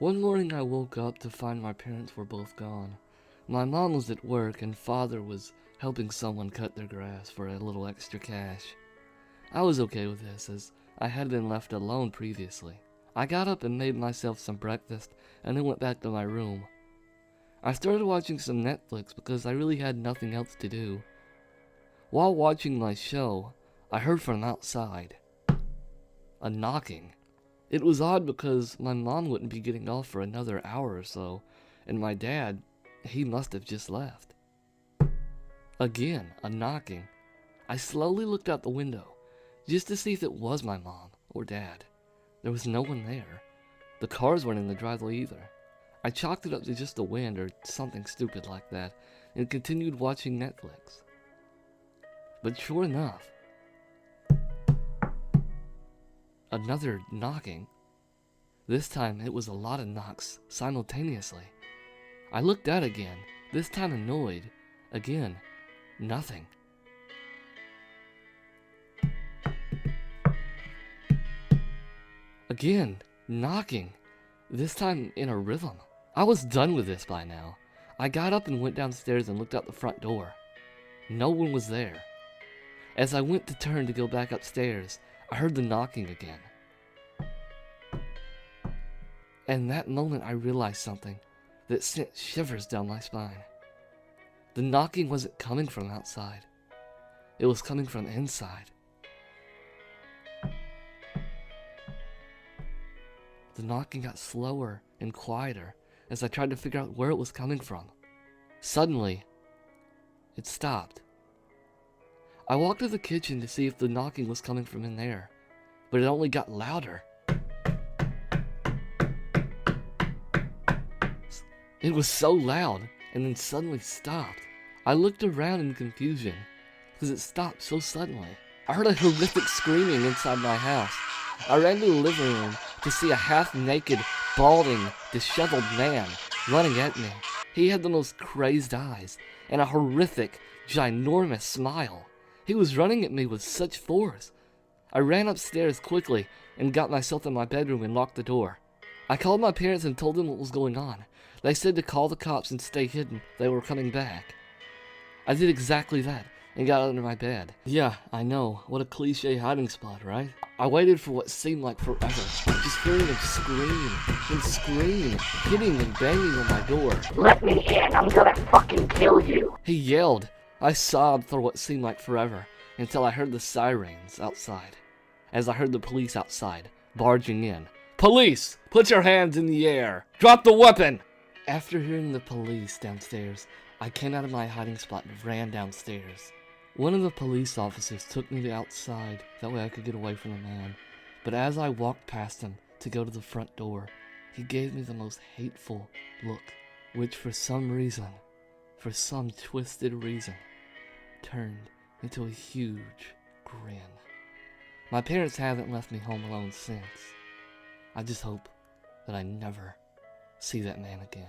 One morning I woke up to find my parents were both gone. My mom was at work and father was helping someone cut their grass for a little extra cash. I was okay with this as I had been left alone previously. I got up and made myself some breakfast and then went back to my room. I started watching some Netflix because I really had nothing else to do. While watching my show, I heard from outside a knocking. It was odd because my mom wouldn't be getting off for another hour or so, and my dad, he must have just left. Again, a knocking. I slowly looked out the window, just to see if it was my mom or dad. There was no one there. The cars weren't in the driveway either. I chalked it up to just the wind or something stupid like that, and continued watching Netflix. But sure enough, another knocking. This time it was a lot of knocks simultaneously. I looked out again, this time annoyed. Again, nothing. Again, knocking. This time in a rhythm. I was done with this by now. I got up and went downstairs and looked out the front door. No one was there. As I went to turn to go back upstairs, I heard the knocking again. And that moment I realized something that sent shivers down my spine. The knocking wasn't coming from outside. It was coming from inside. The knocking got slower and quieter as I tried to figure out where it was coming from. Suddenly, it stopped. I walked to the kitchen to see if the knocking was coming from in there, but it only got louder. It was so loud, and then suddenly stopped. I looked around in confusion, because it stopped so suddenly. I heard a horrific screaming inside my house. I ran to the living room to see a half-naked, balding, disheveled man running at me. He had the most crazed eyes, and a horrific, ginormous smile. He was running at me with such force. I ran upstairs quickly and got myself in my bedroom and locked the door. I called my parents and told them what was going on. They said to call the cops and stay hidden. They were coming back. I did exactly that and got under my bed. Yeah, I know. What a cliche hiding spot, right? I waited for what seemed like forever, just hearing him scream and scream, hitting and banging on my door. Let me in, I'm gonna fucking kill you. He yelled. I sobbed for what seemed like forever until I heard the sirens outside. As I heard the police outside, barging in. Police! Put your hands in the air! Drop the weapon! After hearing the police downstairs, I came out of my hiding spot and ran downstairs. One of the police officers took me to outside, that way I could get away from the man. But as I walked past him to go to the front door, he gave me the most hateful look, which for some twisted reason, turned into a huge grin. My parents haven't left me home alone since. I just hope that I never see that man again.